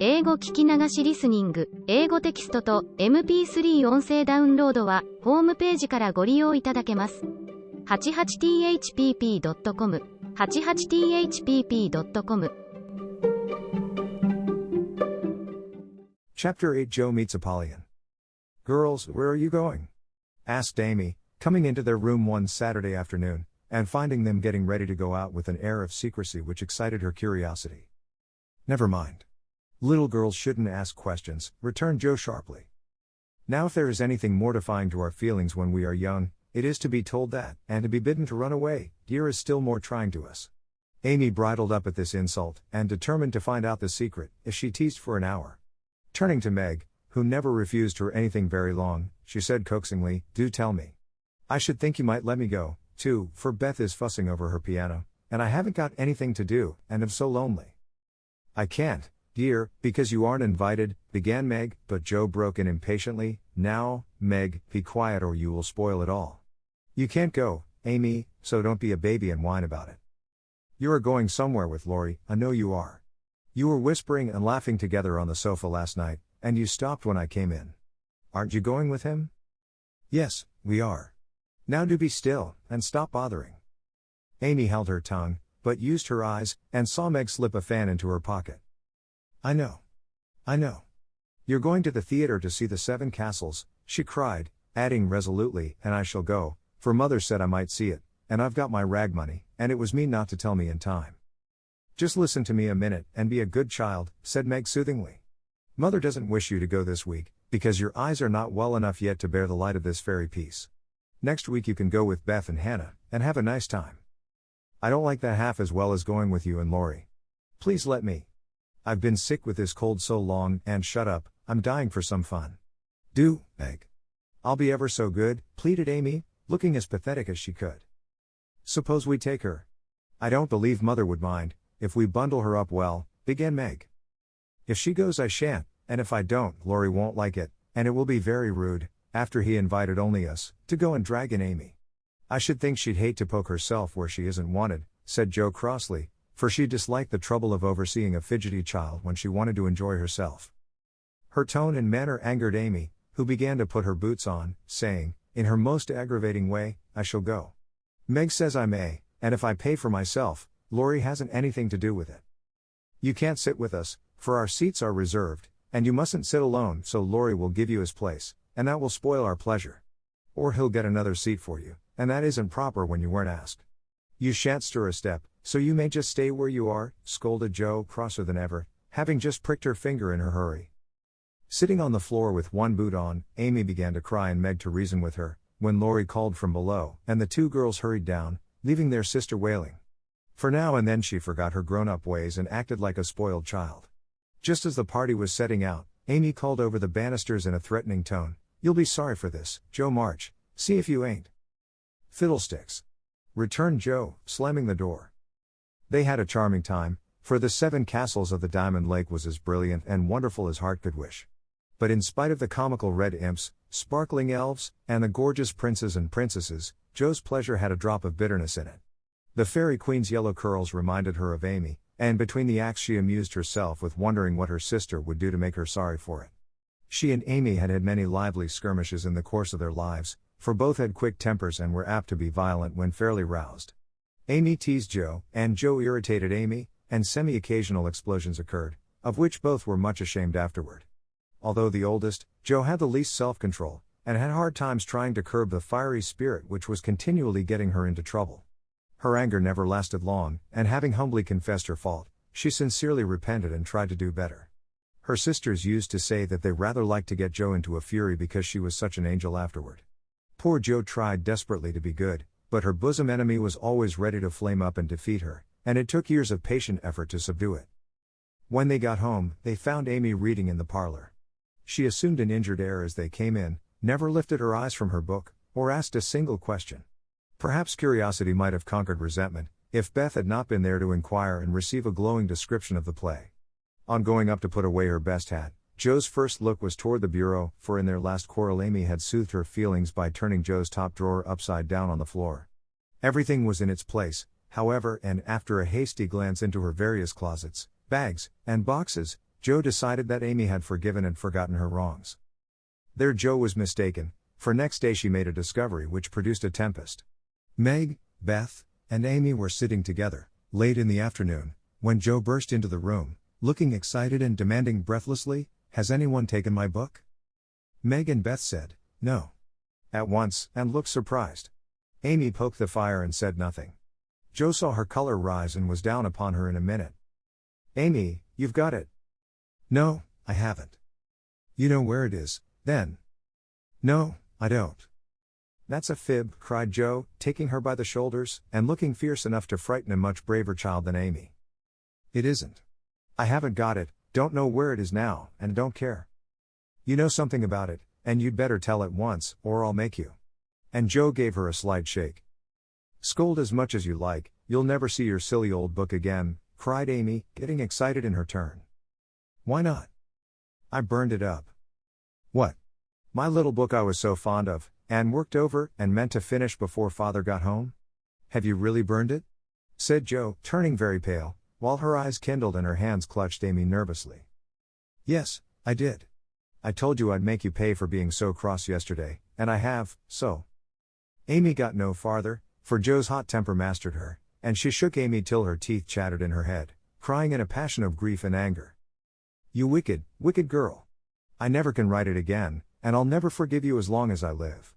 英語聞き流しリスニング、英語テキストと MP3 音声ダウンロードはホームページからご利用いただけます。88thpp.com 88thpp.com Chapter 8 Joe meets Apollyon. Girls, where are you going? Asked Amy, coming into their room one Saturday afternoon, and finding them getting ready to go out with an air of secrecy which excited her curiosity. Never mind. Little girls shouldn't ask questions, returned Joe sharply. Now if there is anything mortifying to our feelings when we are young, it is to be told that, and to be bidden to run away, dear, is still more trying to us. Amy bridled up at this insult, and determined to find out the secret, if she teased for an hour. Turning to Meg, who never refused her anything very long, she said coaxingly, "Do tell me. I should think you might let me go, too, for Beth is fussing over her piano, and I haven't got anything to do, and am so lonely." "I can't, dear, because you aren't invited," began Meg, but Joe broke in impatiently, "Now, Meg, be quiet or you will spoil it all. You can't go, Amy, so don't be a baby and whine about it. You are going somewhere with Laurie, I know you are. You were whispering and laughing together on the sofa last night, and you stopped when I came in. Aren't you going with him?" "Yes, we are. Now do be still, and stop bothering." Amy held her tongue, but used her eyes, and saw Meg slip a fan into her pocket. I know. You're going to the theater to see the Seven Castles," she cried, adding resolutely, "and I shall go, for Mother said I might see it, and I've got my rag money, and it was mean not to tell me in time." "Just listen to me a minute, and be a good child," said Meg soothingly. "Mother doesn't wish you to go this week, because your eyes are not well enough yet to bear the light of this fairy piece. Next week you can go with Beth and Hannah, and have a nice time. I don't like that half as well as going with you and Laurie. Please let me. I've been sick with this cold so long, and shut up, I'm dying for some fun. Do, Meg. I'll be ever so good," pleaded Amy, looking as pathetic as she could. "Suppose we take her? I don't believe Mother would mind, if we bundle her up well," began Meg. "If she goes I shan't, and if I don't, Laurie won't like it, and it will be very rude, after he invited only us, to go and drag in Amy. I should think she'd hate to poke herself where she isn't wanted," said Joe crossly, for she disliked the trouble of overseeing a fidgety child when she wanted to enjoy herself. Her tone and manner angered Amy, who began to put her boots on, saying, in her most aggravating way, "I shall go. Meg says I may, and if I pay for myself, Laurie hasn't anything to do with it. You can't sit with us, for our seats are reserved, and you mustn't sit alone, so Laurie will give you his place, and that will spoil our pleasure. Or he'll get another seat for you, and that isn't proper when you weren't asked. You shan't stir a step, so you may just stay where you are," scolded Joe, crosser than ever, having just pricked her finger in her hurry. Sitting on the floor with one boot on, Amy began to cry and Meg to reason with her, when Laurie called from below, and the two girls hurried down, leaving their sister wailing. For now and then she forgot her grown-up ways and acted like a spoiled child. Just as the party was setting out, Amy called over the banisters in a threatening tone, "You'll be sorry for this, Joe March, see if you ain't." "Fiddlesticks!" returned Joe, slamming the door. They had a charming time, for the Seven Castles of the Diamond Lake was as brilliant and wonderful as heart could wish. But in spite of the comical red imps, sparkling elves, and the gorgeous princes and princesses, Joe's pleasure had a drop of bitterness in it. The Fairy Queen's yellow curls reminded her of Amy, and between the acts she amused herself with wondering what her sister would do to make her sorry for it. She and Amy had had many lively skirmishes in the course of their lives, for both had quick tempers and were apt to be violent when fairly roused. Amy teased Joe, and Joe irritated Amy, and semi-occasional explosions occurred, of which both were much ashamed afterward. Although the oldest, Joe had the least self-control, and had hard times trying to curb the fiery spirit which was continually getting her into trouble. Her anger never lasted long, and having humbly confessed her fault, she sincerely repented and tried to do better. Her sisters used to say that they rather liked to get Joe into a fury because she was such an angel afterward. Poor Joe tried desperately to be good, but her bosom enemy was always ready to flame up and defeat her, and it took years of patient effort to subdue it. When they got home, they found Amy reading in the parlor. She assumed an injured air as they came in, never lifted her eyes from her book, or asked a single question. Perhaps curiosity might have conquered resentment, if Beth had not been there to inquire and receive a glowing description of the play. On going up to put away her best hat, Joe's first look was toward the bureau, for in their last quarrel Amy had soothed her feelings by turning Joe's top drawer upside down on the floor. Everything was in its place, however, and after a hasty glance into her various closets, bags, and boxes, Jo decided that Amy had forgiven and forgotten her wrongs. There Jo was mistaken, for next day she made a discovery which produced a tempest. Meg, Beth, and Amy were sitting together, late in the afternoon, when Jo burst into the room, looking excited and demanding breathlessly, "Has anyone taken my book?" Meg and Beth said, "No," at once, and looked surprised. Amy poked the fire and said nothing. Jo saw her color rise and was down upon her in a minute. "Amy, you've got it." "No, I haven't." "You know where it is, then?" "No, I don't." "That's a fib," cried Jo, taking her by the shoulders, and looking fierce enough to frighten a much braver child than Amy. "It isn't. I haven't got it, don't know where it is now, and don't care. You know something about it, and you'd better tell at once, or I'll make you." And Jo gave her a slight shake. "Scold as much as you like, you'll never see your silly old book again," cried Amy, getting excited in her turn. "Why not?" "I burned it up." "What?" "My little book I was so fond of, and worked over, and meant to finish before Father got home." "Have you really burned it?" said Jo, turning very pale, while her eyes kindled and her hands clutched Amy nervously. "Yes, I did. I told you I'd make you pay for being so cross yesterday, and I have, so." Amy got no farther, for Jo's hot temper mastered her, and she shook Amy till her teeth chattered in her head, crying in a passion of grief and anger. "You wicked, wicked girl. I never can write it again, and I'll never forgive you as long as I live."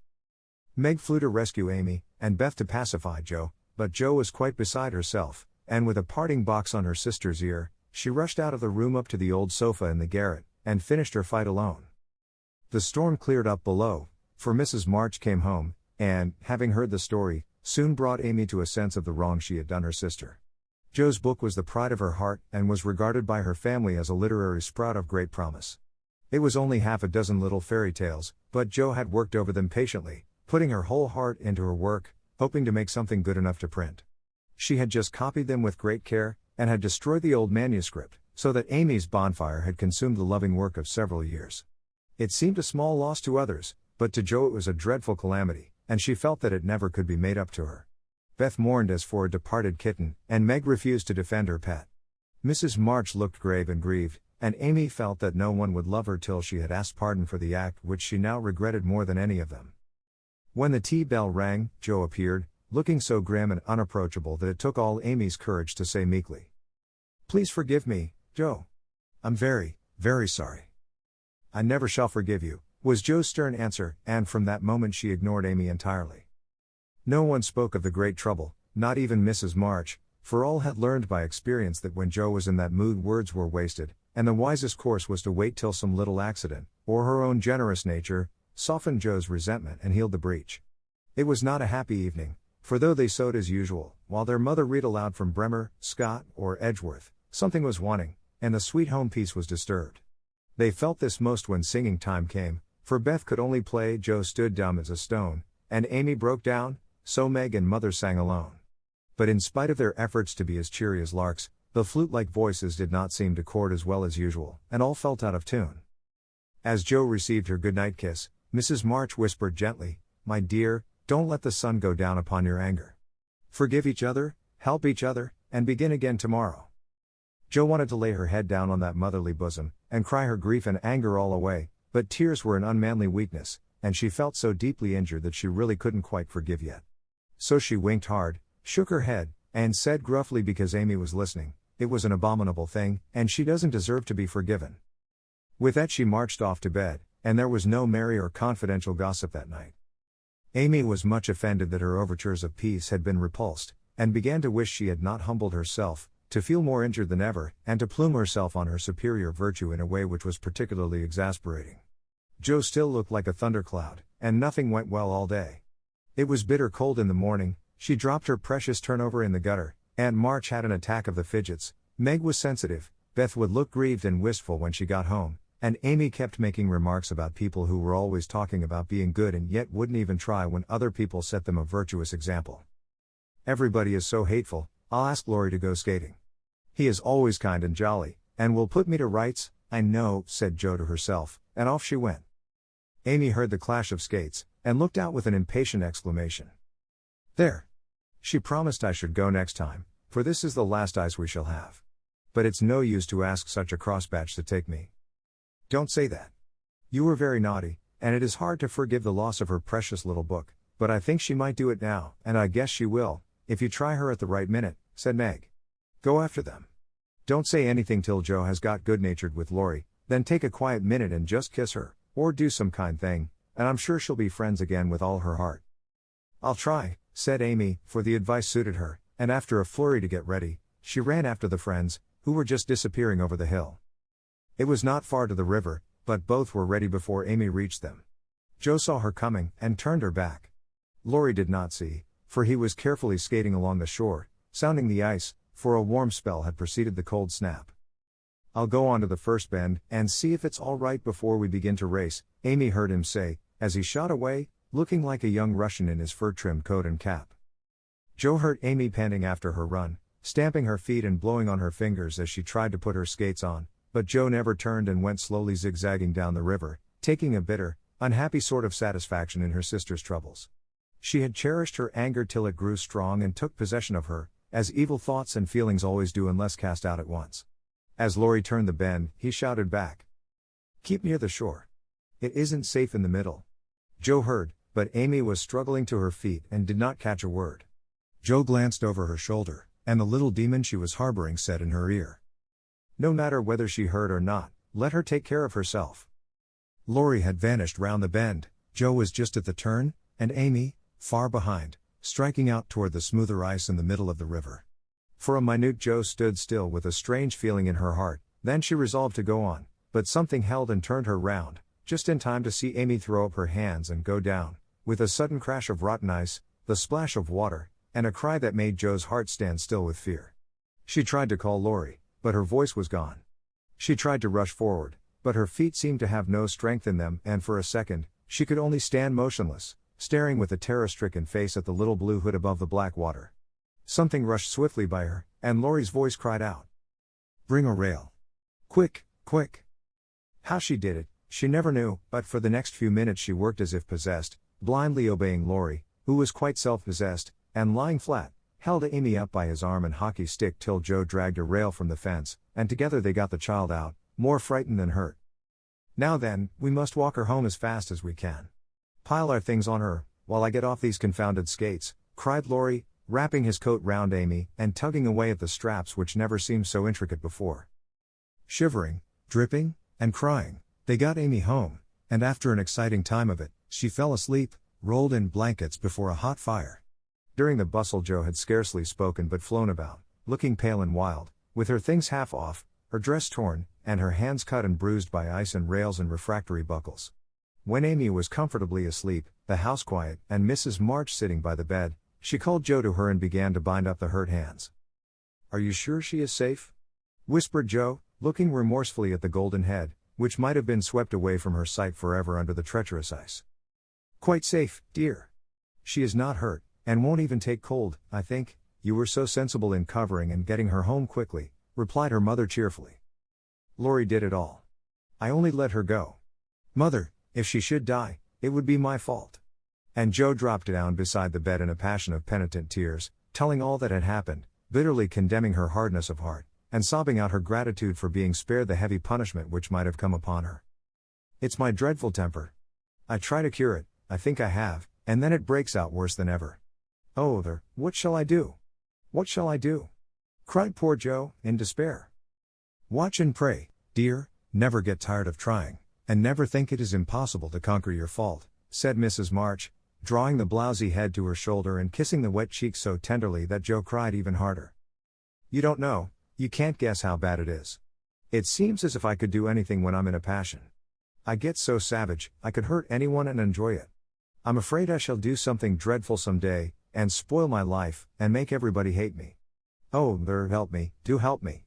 Meg flew to rescue Amy, and Beth to pacify Jo, but Jo was quite beside herself, and with a parting box on her sister's ear, she rushed out of the room up to the old sofa in the garret, and finished her fight alone. The storm cleared up below, for Mrs. March came home, and, having heard the story, soon brought Amy to a sense of the wrong she had done her sister. Jo's book was the pride of her heart, and was regarded by her family as a literary sprout of great promise. It was only half a dozen little fairy tales, but Jo had worked over them patiently, putting her whole heart into her work, hoping to make something good enough to print. She had just copied them with great care, and had destroyed the old manuscript, so that Amy's bonfire had consumed the loving work of several years. It seemed a small loss to others, but to Jo it was a dreadful calamity, and she felt that it never could be made up to her. Beth mourned as for a departed kitten, and Meg refused to defend her pet. Mrs. March looked grave and grieved, and Amy felt that no one would love her till she had asked pardon for the act which she now regretted more than any of them. When the tea bell rang, Jo appeared, looking so grim and unapproachable that it took all Amy's courage to say meekly, "Please forgive me, Jo. I'm very, very sorry." "I never shall forgive you," was Jo's stern answer, and from that moment she ignored Amy entirely. No one spoke of the great trouble, not even Mrs. March, for all had learned by experience that when Jo was in that mood words were wasted, and the wisest course was to wait till some little accident, or her own generous nature, softened Jo's resentment and healed the breach. It was not a happy evening, for though they sewed as usual, while their mother read aloud from Bremer, Scott, or Edgeworth, something was wanting, and the sweet home peace was disturbed. They felt this most when singing time came, for Beth could only play, Jo stood dumb as a stone, and Amy broke down, so Meg and Mother sang alone. But in spite of their efforts to be as cheery as larks, the flute-like voices did not seem to chord as well as usual, and all felt out of tune. As Jo received her goodnight kiss, Mrs. March whispered gently, "My dear, don't let the sun go down upon your anger. Forgive each other, help each other, and begin again tomorrow." Jo wanted to lay her head down on that motherly bosom, and cry her grief and anger all away, but tears were an unmanly weakness, and she felt so deeply injured that she really couldn't quite forgive yet. So she winked hard, shook her head, and said gruffly because Amy was listening, "It was an abominable thing, and she doesn't deserve to be forgiven." With that she marched off to bed, and there was no merry or confidential gossip that night. Amy was much offended that her overtures of peace had been repulsed, and began to wish she had not humbled herself, to feel more injured than ever, and to plume herself on her superior virtue in a way which was particularly exasperating. Jo still looked like a thundercloud, and nothing went well all day. It was bitter cold in the morning, she dropped her precious turnover in the gutter, Aunt March had an attack of the fidgets, Meg was sensitive, Beth would look grieved and wistful when she got home, and Amy kept making remarks about people who were always talking about being good and yet wouldn't even try when other people set them a virtuous example. "Everybody is so hateful, I'll ask Laurie to go skating. He is always kind and jolly, and will put me to rights, I know," said Jo to herself, and off she went. Amy heard the clash of skates, and looked out with an impatient exclamation. "There! She promised I should go next time, for this is the last ice we shall have. but it's no use to ask such a crossbatch to take me. Don't say that. You were very naughty, and it is hard to forgive the loss of her precious little book, but I think she might do it now, and I guess she will, if you try her at the right minute, said Meg. Go after them. Don't say anything till Joe has got good-natured with Laurie, then take a quiet minute and just kiss her, or do some kind thing, and I'm sure she'll be friends again with all her heart. I'll try, said Amy, for the advice suited her, and after a flurry to get ready, she ran after the friends, who were just disappearing over the hill. It was not far to the river, but both were ready before Amy reached them. Joe saw her coming, and turned her back. Laurie did not see, for he was carefully skating along the shore, sounding the ice, for a warm spell had preceded the cold snap. I'll go on to the first bend, and see if it's all right before we begin to race, Amy heard him say, as he shot away, looking like a young Russian in his fur-trimmed coat and cap. Joe heard Amy panting after her run, stamping her feet and blowing on her fingers as she tried to put her skates on, but Joe never turned and went slowly zigzagging down the river, taking a bitter, unhappy sort of satisfaction in her sister's troubles. She had cherished her anger till it grew strong and took possession of her, as evil thoughts and feelings always do unless cast out at once. As Laurie turned the bend, he shouted back, "Keep near the shore. It isn't safe in the middle." Joe heard, but Amy was struggling to her feet and did not catch a word. Joe glanced over her shoulder, and the little demon she was harboring said in her ear, "No matter whether she heard or not, let her take care of herself." Laurie had vanished round the bend, Joe was just at the turn, and Amy, far behind, striking out toward the smoother ice in the middle of the river. For a minute Joe stood still with a strange feeling in her heart, then she resolved to go on, but something held and turned her round, just in time to see Amy throw up her hands and go down, with a sudden crash of rotten ice, the splash of water, and a cry that made Joe's heart stand still with fear. She tried to call Laurie, but her voice was gone. She tried to rush forward, but her feet seemed to have no strength in them, and for a second, she could only stand motionless, staring with a terror-stricken face at the little blue hood above the black water. Something rushed swiftly by her, and Laurie's voice cried out, "Bring a rail. Quick, quick." How she did it, she never knew, but for the next few minutes she worked as if possessed, blindly obeying Laurie, who was quite self-possessed, and lying flat, held Amy up by his arm and hockey stick till Joe dragged a rail from the fence, and together they got the child out, more frightened than hurt. "Now then, we must walk her home as fast as we can. Pile our things on her, while I get off these confounded skates," cried Laurie, wrapping his coat round Amy, and tugging away at the straps which never seemed so intricate before. Shivering, dripping, and crying, they got Amy home, and after an exciting time of it, she fell asleep, rolled in blankets before a hot fire. During the bustle Joe had scarcely spoken but flown about, looking pale and wild, with her things half off, her dress torn, and her hands cut and bruised by ice and rails and refractory buckles. When Amy was comfortably asleep, the house quiet, and Mrs. March sitting by the bed, she called Joe to her and began to bind up the hurt hands. "Are you sure she is safe?" whispered Joe, looking remorsefully at the golden head, which might have been swept away from her sight forever under the treacherous ice. "Quite safe, dear. She is not hurt, and won't even take cold, I think. You were so sensible in covering and getting her home quickly," replied her mother cheerfully. "Laurie did it all. I only let her go. Mother, if she should die, it would be my fault." And Joe dropped down beside the bed in a passion of penitent tears, telling all that had happened, bitterly condemning her hardness of heart, and sobbing out her gratitude for being spared the heavy punishment which might have come upon her. "It's my dreadful temper. I try to cure it, I think I have, and then it breaks out worse than ever. Oh, what shall I do? What shall I do?" cried poor Joe, in despair. "Watch and pray, dear, never get tired of trying, and never think it is impossible to conquer your fault," said Mrs. March, drawing the blousy head to her shoulder and kissing the wet cheek so tenderly that Joe cried even harder. "You don't know, you can't guess how bad it is. It seems as if I could do anything when I'm in a passion. I get so savage, I could hurt anyone and enjoy it. I'm afraid I shall do something dreadful some day, and spoil my life, and make everybody hate me. Oh, help me, do help me."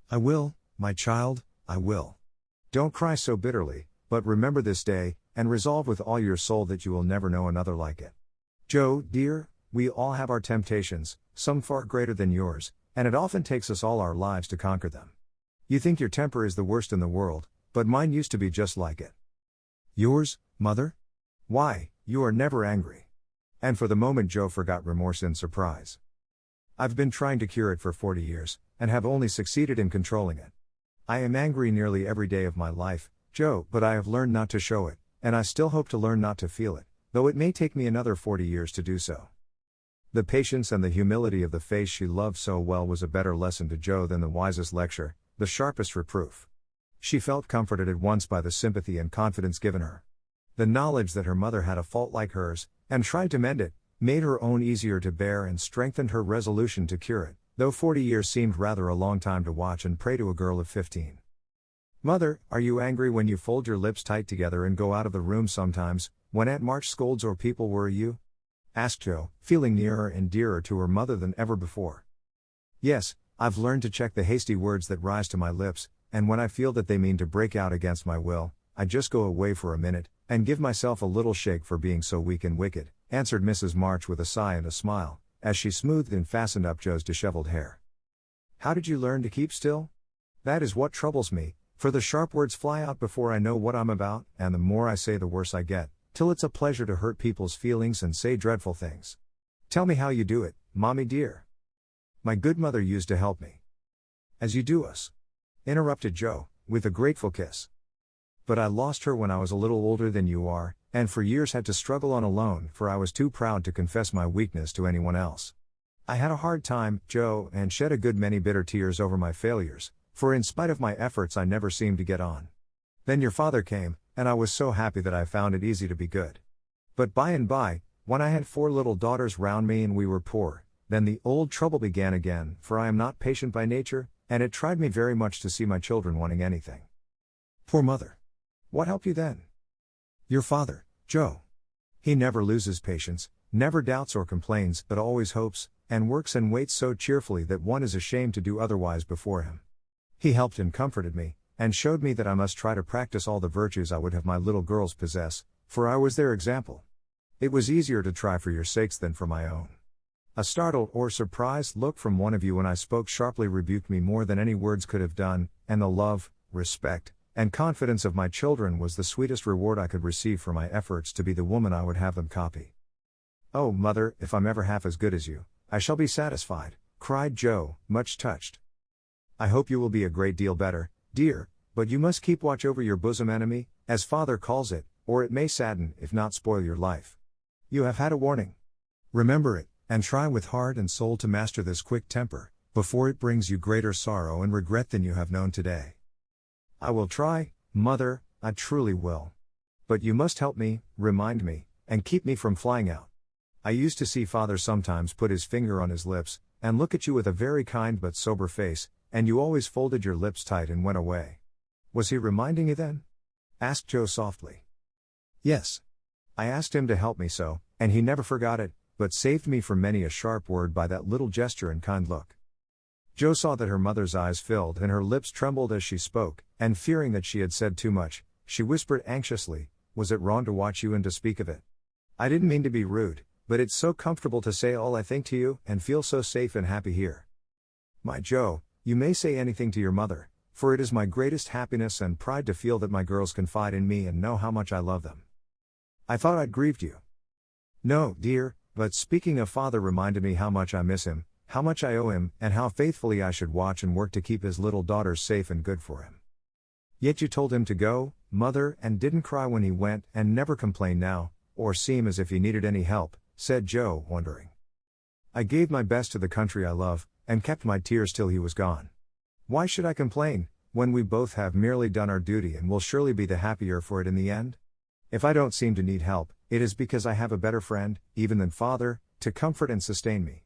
"I will, my child, I will. Don't cry so bitterly, but remember this day, and resolve with all your soul that you will never know another like it. Joe, dear, we all have our temptations, some far greater than yours, and it often takes us all our lives to conquer them. You think your temper is the worst in the world, but mine used to be just like it." "Yours, mother? Why, you are never angry." And for the moment Joe forgot remorse in surprise. "I've been trying to cure it for 40 years, and have only succeeded in controlling it. I am angry nearly every day of my life, Joe, but I have learned not to show it, and I still hope to learn not to feel it, though it may take me another 40 years to do so. The patience and the humility of the face she loved so well was a better lesson to Joe than the wisest lecture, the sharpest reproof. She felt comforted at once by the sympathy and confidence given her. The knowledge that her mother had a fault like hers, and tried to mend it, made her own easier to bear and strengthened her resolution to cure it, though 40 years seemed rather a long time to watch and pray to a girl of 15. Mother, are you angry when you fold your lips tight together and go out of the room sometimes, when Aunt March scolds or people worry you? Asked Joe, feeling nearer and dearer to her mother than ever before. Yes, I've learned to check the hasty words that rise to my lips, and when I feel that they mean to break out against my will, I just go away for a minute, and give myself a little shake for being so weak and wicked, answered Mrs. March with a sigh and a smile, as she smoothed and fastened up Joe's disheveled hair. How did you learn to keep still? That is what troubles me, for the sharp words fly out before I know what I'm about, and the more I say the worse I get, till it's a pleasure to hurt people's feelings and say dreadful things. Tell me how you do it, Mommy dear. My good mother used to help me. As you do us. Interrupted Joe, with a grateful kiss. But I lost her when I was a little older than you are, and for years had to struggle on alone, for I was too proud to confess my weakness to anyone else. I had a hard time, Joe, and shed a good many bitter tears over my failures, for in spite of my efforts I never seemed to get on. Then your father came, and I was so happy that I found it easy to be good. But by and by, when I had 4 little daughters round me and we were poor, then the old trouble began again, for I am not patient by nature, and it tried me very much to see my children wanting anything. Poor mother. What helped you then? Your father, Joe. He never loses patience, never doubts or complains, but always hopes, and works and waits so cheerfully that one is ashamed to do otherwise before him. He helped and comforted me, and showed me that I must try to practice all the virtues I would have my little girls possess, for I was their example. It was easier to try for your sakes than for my own. A startled or surprised look from one of you when I spoke sharply rebuked me more than any words could have done, and the love, respect, and confidence of my children was the sweetest reward I could receive for my efforts to be the woman I would have them copy. Oh, Mother, if I'm ever half as good as you, I shall be satisfied, cried Joe, much touched. I hope you will be a great deal better, dear, but you must keep watch over your bosom enemy, as Father calls it, or it may sadden, if not spoil your life. You have had a warning. Remember it, and try with heart and soul to master this quick temper, before it brings you greater sorrow and regret than you have known today. I will try, Mother, I truly will. But you must help me, remind me, and keep me from flying out. I used to see Father sometimes put his finger on his lips, and look at you with a very kind but sober face, and you always folded your lips tight and went away. Was he reminding you then? Asked Joe softly. Yes. I asked him to help me so, and he never forgot it, but saved me from many a sharp word by that little gesture and kind look. Joe saw that her mother's eyes filled and her lips trembled as she spoke, and fearing that she had said too much, she whispered anxiously, Was it wrong to watch you and to speak of it? I didn't mean to be rude, but it's so comfortable to say all I think to you, and feel so safe and happy here. My Joe, you may say anything to your mother, for it is my greatest happiness and pride to feel that my girls confide in me and know how much I love them. I thought I'd grieved you. No, dear, but speaking of Father reminded me how much I miss him, how much I owe him, and how faithfully I should watch and work to keep his little daughters safe and good for him. Yet you told him to go, Mother, and didn't cry when he went, and never complain now, or seem as if he needed any help, said Joe, wondering. I gave my best to the country I love, and kept my tears till he was gone. Why should I complain, when we both have merely done our duty and will surely be the happier for it in the end? If I don't seem to need help, it is because I have a better friend, even than Father, to comfort and sustain me.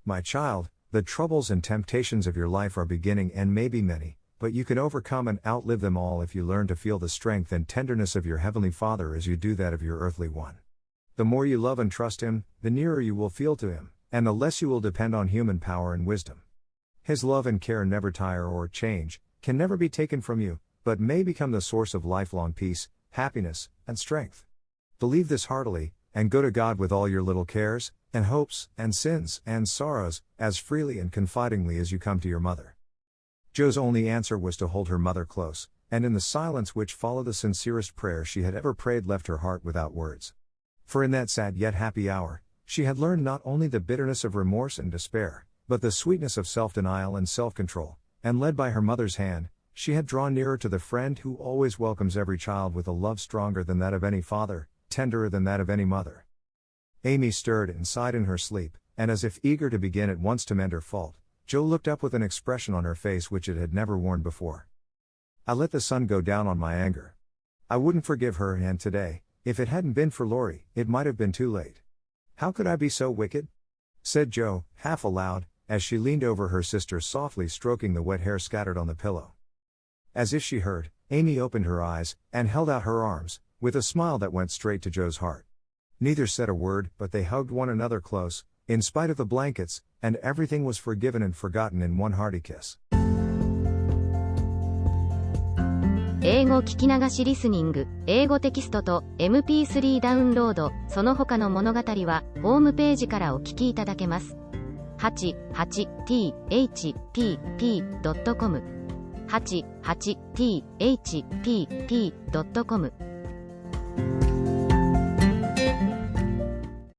My child, the troubles and temptations of your life are beginning and may be many, but you can overcome and outlive them all if you learn to feel the strength and tenderness of your Heavenly Father as you do that of your earthly one. The more you love and trust Him, the nearer you will feel to Him, and the less you will depend on human power and wisdom. His love and care never tire or change, can never be taken from you, but may become the source of lifelong peace, happiness, and strength. Believe this heartily, and go to God with all your little cares, and hopes, and sins, and sorrows, as freely and confidingly as you come to your mother. Joe's only answer was to hold her mother close, and in the silence which followed the sincerest prayer she had ever prayed left her heart without words. For in that sad yet happy hour, she had learned not only the bitterness of remorse and despair, but the sweetness of self-denial and self-control, and led by her mother's hand, she had drawn nearer to the friend who always welcomes every child with a love stronger than that of any father, tenderer than that of any mother. Amy stirred and sighed in her sleep, and as if eager to begin at once to mend her fault, Jo looked up with an expression on her face which it had never worn before. I let the sun go down on my anger. I wouldn't forgive her, and today, if it hadn't been for Laurie, it might have been too late. How could I be so wicked? Said Jo, half aloud, as she leaned over her sister, softly stroking the wet hair scattered on the pillow. As if she heard, Amy opened her eyes, and held out her arms, with a smile that went straight to Jo's heart. Neither said a word, but they hugged one another close, in spite of the blankets, and everything was forgiven and forgotten in one hearty kiss. 英語聞き流しリスニング、英語テキストと MP3 ダウンロード、その他の物語は、ホームページからお聞きいただけます。88thpp.com 88thpp.com